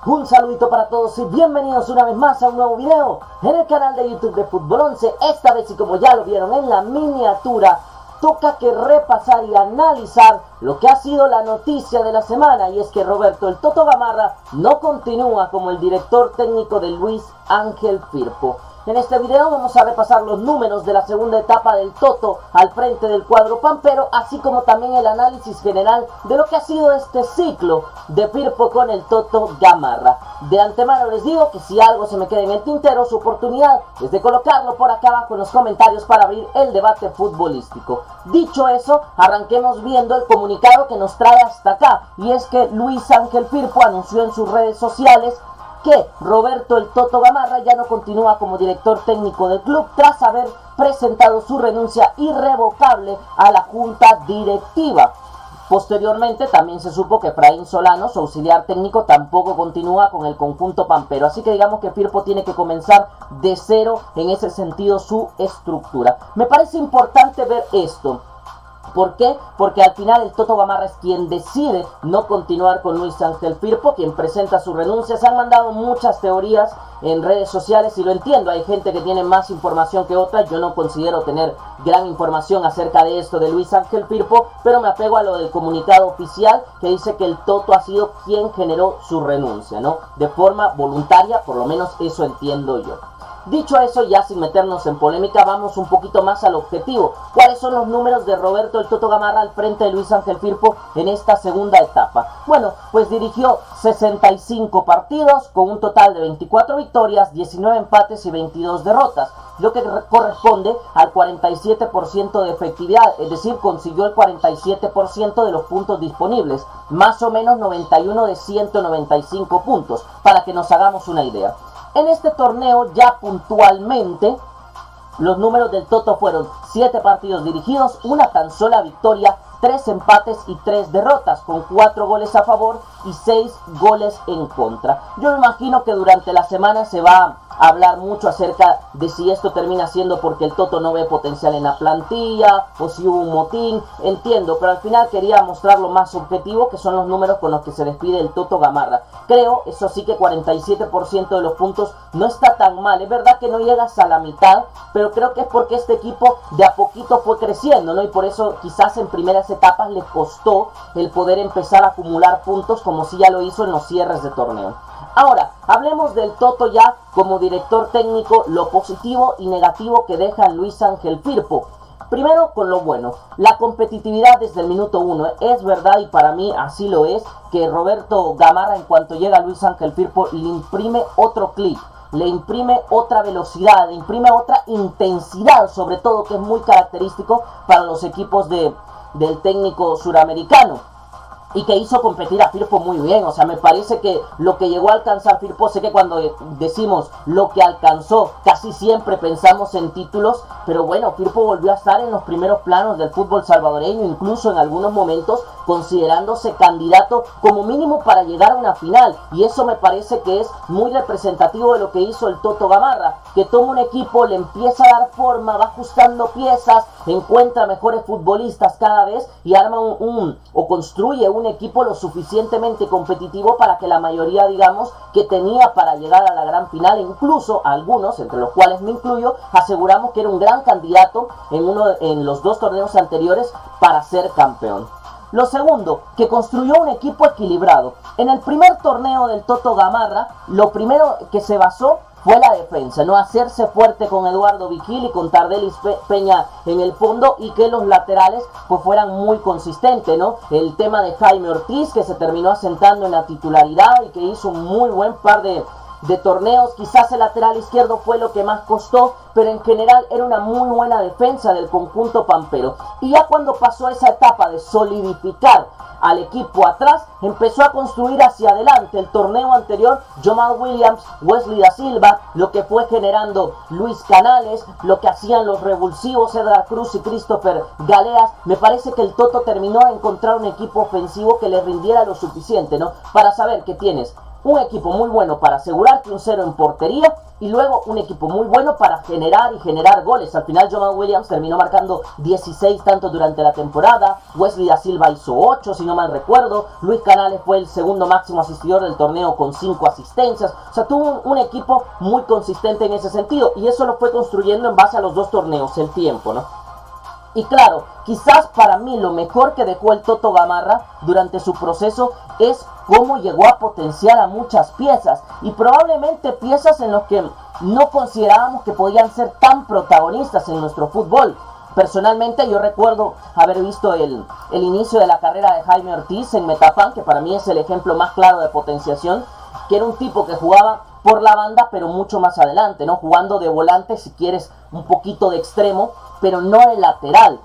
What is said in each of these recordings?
Un saludito para todos y bienvenidos una vez más a un nuevo video en el canal de YouTube de Fútbol 11. Esta vez, y como ya lo vieron en la miniatura, toca que repasar y analizar lo que ha sido la noticia de la semana, y es que Roberto "El Toto" Gamarra no continúa como el director técnico de Luis Ángel Firpo. En este video vamos a repasar los números de la segunda etapa del Toto al frente del cuadro pampero, así como también el análisis general de lo que ha sido este ciclo de Firpo con el Toto Gamarra. De antemano les digo que si algo se me queda en el tintero, su oportunidad es de colocarlo por acá abajo en los comentarios para abrir el debate futbolístico. Dicho eso, arranquemos viendo el comunicado que nos trae hasta acá, y es que Luis Ángel Firpo anunció en sus redes sociales que Roberto "El Toto" Gamarra ya no continúa como director técnico del club tras haber presentado su renuncia irrevocable a la junta directiva. Posteriormente también se supo que Efraín Solano, su auxiliar técnico, tampoco continúa con el conjunto pampero, así que digamos que Firpo tiene que comenzar de cero en ese sentido su estructura. Me parece importante ver esto. ¿Por qué? Porque al final el Toto Gamarra es quien decide no continuar con Luis Ángel Firpo, quien presenta su renuncia. Se han mandado muchas teorías en redes sociales y lo entiendo, hay gente que tiene más información que otra. Yo no considero tener gran información acerca de esto de Luis Ángel Firpo, pero me apego a lo del comunicado oficial que dice que el Toto ha sido quien generó su renuncia, ¿no? De forma voluntaria, por lo menos eso entiendo yo. Dicho eso, ya sin meternos en polémica, vamos un poquito más al objetivo. ¿Cuáles son los números de Roberto "El Toto" Gamarra al frente de Luis Ángel Firpo en esta segunda etapa? Bueno, pues dirigió 65 partidos con un total de 24 victorias, 19 empates y 22 derrotas, lo que corresponde al 47% de efectividad, es decir, consiguió el 47% de los puntos disponibles, más o menos 91 de 195 puntos, para que nos hagamos una idea. En este torneo ya puntualmente los números del Toto fueron 7 partidos dirigidos, una tan sola victoria, 3 empates y 3 derrotas, con 4 goles a favor y 6 goles en contra. Yo me imagino que durante la semana se va a hablar mucho acerca de si esto termina siendo porque el Toto no ve potencial en la plantilla o si hubo un motín, entiendo, pero al final quería mostrar lo más objetivo, que son los números con los que se despide el Toto Gamarra. Creo, eso sí, que 47% de los puntos no está tan mal. Es verdad que no llegas a la mitad, pero creo que es porque este equipo de a poquito fue creciendo, ¿no? Y por eso quizás en primeras etapas le costó el poder empezar a acumular puntos, como si ya lo hizo en los cierres de torneo. Ahora, hablemos del Toto ya como director técnico, lo positivo y negativo que deja Luis Ángel Firpo. Primero, con lo bueno, la competitividad desde el minuto 1. Es verdad, y para mí así lo es, que Roberto Gamarra, en cuanto llega Luis Ángel Firpo, le imprime otro clic, le imprime otra velocidad, le imprime otra intensidad, sobre todo, que es muy característico para los equipos del técnico suramericano, y que hizo competir a Firpo muy bien. O sea, me parece que lo que llegó a alcanzar Firpo, sé que cuando decimos lo que alcanzó, casi siempre pensamos en títulos, pero bueno, Firpo volvió a estar en los primeros planos del fútbol salvadoreño, incluso en algunos momentos considerándose candidato como mínimo para llegar a una final, y eso me parece que es muy representativo de lo que hizo el Toto Gamarra, que toma un equipo, le empieza a dar forma, va ajustando piezas, encuentra mejores futbolistas cada vez y arma o construye un equipo lo suficientemente competitivo para que la mayoría, digamos, que tenía para llegar a la gran final, incluso algunos, entre los cuales me incluyo, aseguramos que era un gran candidato en los 2 torneos anteriores para ser campeón. Lo segundo, que construyó un equipo equilibrado. En el primer torneo del Toto Gamarra, lo primero que se basó fue la defensa, ¿no? Hacerse fuerte con Eduardo Vigil y con Tardelis Peña en el fondo, y que los laterales pues fueran muy consistentes, ¿no? El tema de Jaime Ortiz, que se terminó asentando en la titularidad y que hizo un muy buen par de torneos. Quizás el lateral izquierdo fue lo que más costó, pero en general era una muy buena defensa del conjunto pampero. Y ya cuando pasó esa etapa de solidificar al equipo atrás, empezó a construir hacia adelante. El torneo anterior, Jamal Williams, Wesley da Silva, lo que fue generando Luis Canales, lo que hacían los revulsivos Edgar Cruz y Christopher Galeas. Me parece que el Toto terminó de encontrar un equipo ofensivo que le rindiera lo suficiente, ¿no? Para saber que tienes un equipo muy bueno para asegurarte un 0 en portería y luego un equipo muy bueno para generar goles. Al final Jamal Williams terminó marcando 16 tantos durante la temporada, Wesley da Silva hizo 8 si no mal recuerdo, Luis Canales fue el segundo máximo asistidor del torneo con 5 asistencias, o sea, tuvo un equipo muy consistente en ese sentido y eso lo fue construyendo en base a los dos torneos, el tiempo, ¿no? Y claro, quizás para mí lo mejor que dejó el Toto Gamarra durante su proceso es cómo llegó a potenciar a muchas piezas y probablemente piezas en las que no considerábamos que podían ser tan protagonistas en nuestro fútbol. Personalmente yo recuerdo haber visto el inicio de la carrera de Jaime Ortiz en Metapán, que para mí es el ejemplo más claro de potenciación, que era un tipo que jugaba por la banda pero mucho más adelante, ¿no? Jugando de volante, si quieres, un poquito de extremo, pero no de lateral.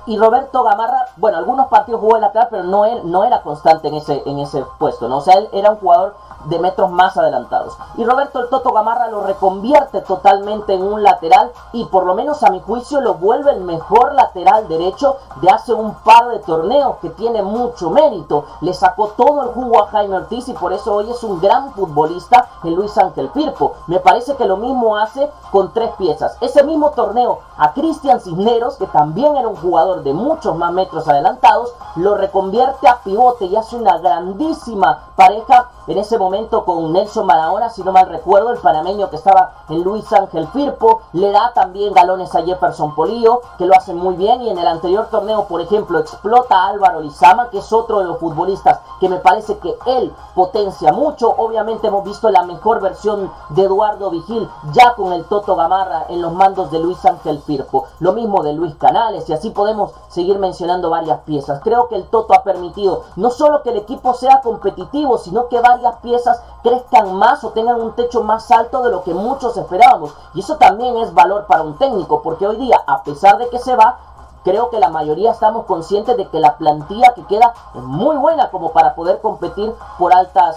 Y Roberto Gamarra, bueno, algunos partidos jugó de lateral, pero no era constante en ese puesto, ¿no? O sea, él era un jugador de metros más adelantados. Y Roberto el Toto Gamarra lo reconvierte totalmente en un lateral y por lo menos a mi juicio lo vuelve el mejor lateral derecho de hace un par de torneos, que tiene mucho mérito. Le sacó todo el jugo a Jaime Ortiz y por eso hoy es un gran futbolista en Luis Ángel Firpo. Me parece que lo mismo hace con 3 piezas. Ese mismo torneo a Cristian Cisneros, que también era un jugador de muchos más metros adelantados, lo reconvierte a pivote y hace una grandísima pareja en ese momento con Nelson Barahona, si no mal recuerdo, el panameño que estaba en Luis Ángel Firpo. Le da también galones a Jefferson Polillo, que lo hace muy bien, y en el anterior torneo, por ejemplo, explota a Álvaro Lizama, que es otro de los futbolistas que me parece que él potencia mucho. Obviamente hemos visto la mejor versión de Eduardo Vigil ya con el Toto Gamarra en los mandos de Luis Ángel Firpo, lo mismo de Luis Canales, y así podemos seguir mencionando varias piezas. Creo que el Toto ha permitido no solo que el equipo sea competitivo, sino que varias piezas crezcan más o tengan un techo más alto de lo que muchos esperábamos, y eso también es valor para un técnico, porque hoy día, a pesar de que se va, creo que la mayoría estamos conscientes de que la plantilla que queda es muy buena como para poder competir por altas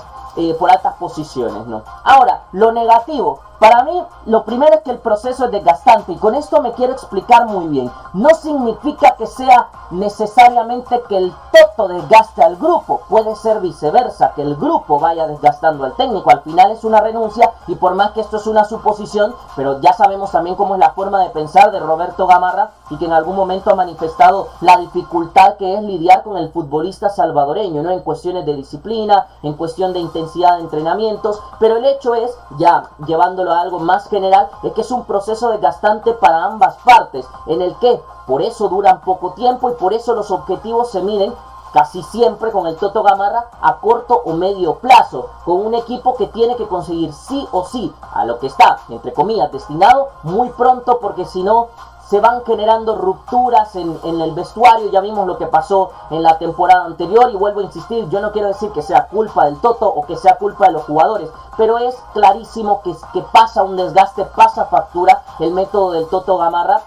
posiciones, ¿no? Ahora, lo negativo. Para mí, lo primero es que el proceso es desgastante, y con esto me quiero explicar muy bien. No significa que sea necesariamente que el Toto desgaste al grupo, puede ser viceversa, que el grupo vaya desgastando al técnico. Al final es una renuncia, y por más que esto es una suposición, pero ya sabemos también cómo es la forma de pensar de Roberto Gamarra, y que en algún momento ha manifestado la dificultad que es lidiar con el futbolista salvadoreño, ¿no? En cuestiones de disciplina, en cuestión de intensidad de entrenamientos, pero el hecho es, ya llevándolo a algo más general, es que es un proceso desgastante para ambas partes, en el que por eso duran poco tiempo y por eso los objetivos se miden casi siempre con el Toto Gamarra a corto o medio plazo, con un equipo que tiene que conseguir sí o sí a lo que está, entre comillas, destinado muy pronto, porque si no se van generando rupturas en el vestuario. Ya vimos lo que pasó en la temporada anterior, y vuelvo a insistir, yo no quiero decir que sea culpa del Toto o que sea culpa de los jugadores, pero es clarísimo que pasa un desgaste, pasa factura el método del Toto Gamarra,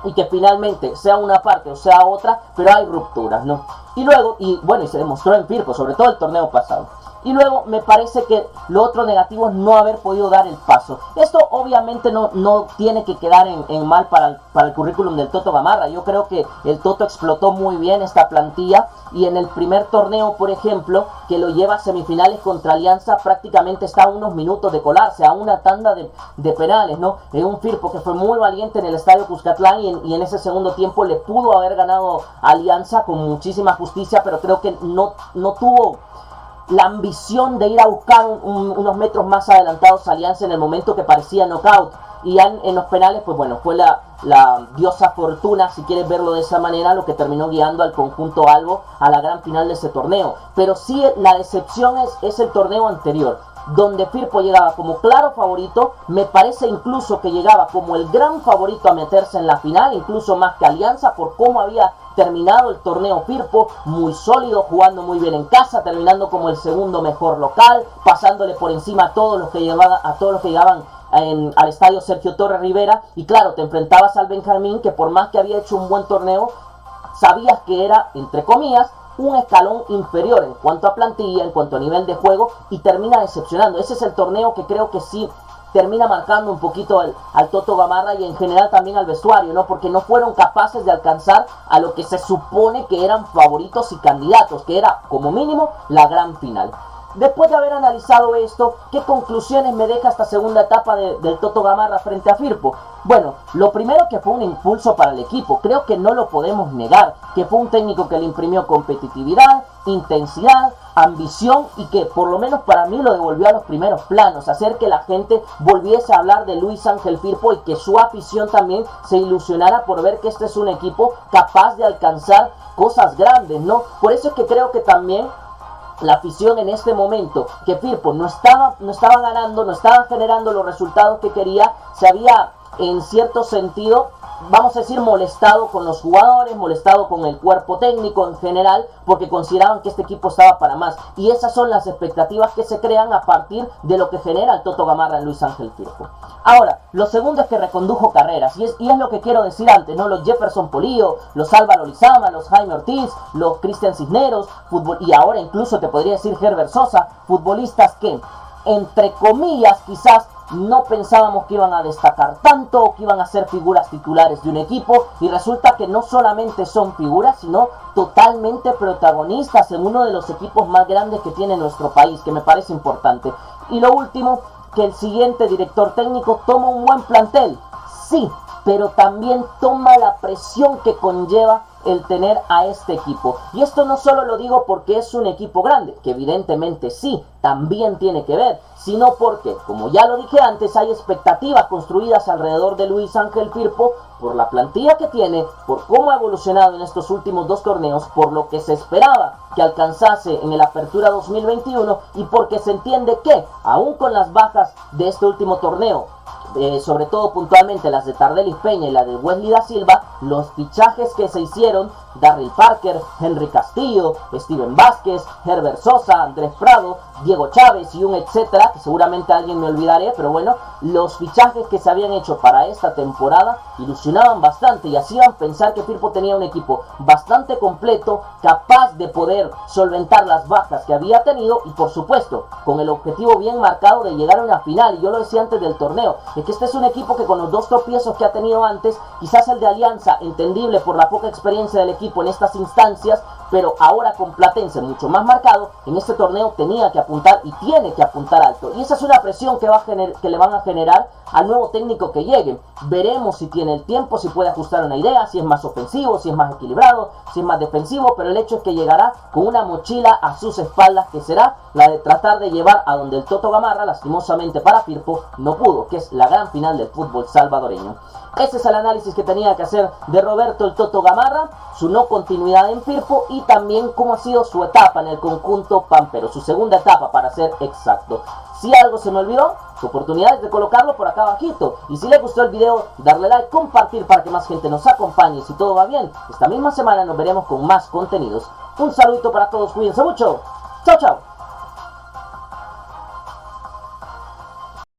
y que finalmente, sea una parte o sea otra, pero hay rupturas, ¿no? Y luego, y se demostró en Firpo, sobre todo el torneo pasado. Y luego me parece que lo otro negativo es no haber podido dar el paso. Esto obviamente no tiene que quedar en mal para el currículum del Toto Gamarra. Yo creo que el Toto explotó muy bien esta plantilla, y en el primer torneo, por ejemplo, que lo lleva a semifinales contra Alianza, prácticamente está a unos minutos de colarse a una tanda de penales, ¿no? En un Firpo que fue muy valiente en el Estadio Cuscatlán, y en ese segundo tiempo le pudo haber ganado a Alianza con muchísima justicia, pero creo que no tuvo la ambición de ir a buscar unos metros más adelantados a Alianza en el momento que parecía knockout. Y ya en los penales, pues bueno, fue la diosa fortuna, si quieres verlo de esa manera, lo que terminó guiando al conjunto albo a la gran final de ese torneo. Pero sí, la decepción es el torneo anterior, donde Firpo llegaba como claro favorito. Me parece incluso que llegaba como el gran favorito a meterse en la final, incluso más que Alianza, por cómo había terminado el torneo Firpo, muy sólido, jugando muy bien en casa, terminando como el segundo mejor local, pasándole por encima a todos los que llegaban al estadio Sergio Torres Rivera. Y claro, te enfrentabas al Benjamín, que por más que había hecho un buen torneo, sabías que era, entre comillas, un escalón inferior en cuanto a plantilla, en cuanto a nivel de juego, y termina decepcionando. Ese es el torneo que creo que sí termina marcando un poquito al Toto Gamarra, y en general también al vestuario, ¿no? Porque no fueron capaces de alcanzar a lo que se supone que eran favoritos y candidatos, que era como mínimo la gran final. después de haber analizado esto, ¿qué conclusiones me deja esta segunda etapa del Toto Gamarra frente a Firpo? Bueno, lo primero que fue un impulso para el equipo, creo que no lo podemos negar, que fue un técnico que le imprimió competitividad, intensidad, ambición y que por lo menos para mí lo devolvió a los primeros planos, hacer que la gente volviese a hablar de Luis Ángel Firpo y que su afición también se ilusionara por ver que este es un equipo capaz de alcanzar cosas grandes, ¿no? Por eso es que creo que también la afición en este momento, que Firpo no estaba ganando, no estaba generando los resultados que quería, se había en cierto sentido, vamos a decir, molestado con los jugadores, molestado con el cuerpo técnico en general, porque consideraban que este equipo estaba para más. Y esas son las expectativas que se crean a partir de lo que genera el Toto Gamarra en Luis Ángel Firpo. Ahora, lo segundo es que recondujo carreras, y es lo que quiero decir antes, ¿no? Los Jefferson Polillo, los Álvaro Lizama, los Jaime Ortiz, los Cristian Cisneros, y ahora incluso te podría decir Herbert Sosa, futbolistas que, entre comillas, quizás no pensábamos que iban a destacar tanto o que iban a ser figuras titulares de un equipo, y resulta que no solamente son figuras, sino totalmente protagonistas en uno de los equipos más grandes que tiene nuestro país, que me parece importante. Y lo último, que el siguiente director técnico toma un buen plantel, sí, pero también toma la presión que conlleva el tener a este equipo. Y esto no solo lo digo porque es un equipo grande, que evidentemente sí, también tiene que ver, sino porque, como ya lo dije antes, hay expectativas construidas alrededor de Luis Ángel Firpo por la plantilla que tiene, por cómo ha evolucionado en estos últimos dos torneos, por lo que se esperaba que alcanzase en el Apertura 2021 y porque se entiende que, aún con las bajas de este último torneo, sobre todo puntualmente las de Tardellis Peña y la de Wesley da Silva, los fichajes que se hicieron, Darryl Parker, Henry Castillo, Steven Vázquez, Herbert Sosa, Andrés Prado, Diego Chávez y un etcétera, que seguramente alguien me olvidaré, pero bueno, los fichajes que se habían hecho para esta temporada ilusionaban bastante y hacían pensar que Firpo tenía un equipo bastante completo, capaz de poder solventar las bajas que había tenido y por supuesto, con el objetivo bien marcado de llegar a una final. Y yo lo decía antes del torneo, es que este es un equipo que con los dos tropiezos que ha tenido antes, quizás el de Alianza, entendible por la poca experiencia del equipo en estas instancias, pero ahora con Platense mucho más marcado, en este torneo tenía que apuntar y tiene que apuntar alto. Y esa es una presión que le van a generar al nuevo técnico que llegue. Veremos si tiene el tiempo, si puede ajustar una idea, si es más ofensivo, si es más equilibrado, si es más defensivo, pero el hecho es que llegará con una mochila a sus espaldas que será la de tratar de llevar a donde el Toto Gamarra, lastimosamente para Firpo, no pudo, que es la gran final del fútbol salvadoreño. Ese es el análisis que tenía que hacer de Roberto el Toto Gamarra, su no continuidad en Firpo y también cómo ha sido su etapa en el conjunto pampero, su segunda etapa para ser exacto. Si algo se me olvidó, su oportunidad es de colocarlo por acá abajito. Y si les gustó el video, darle like, compartir para que más gente nos acompañe. Si todo va bien, esta misma semana nos veremos con más contenidos. Un saludito para todos, cuídense mucho. Chao, chao.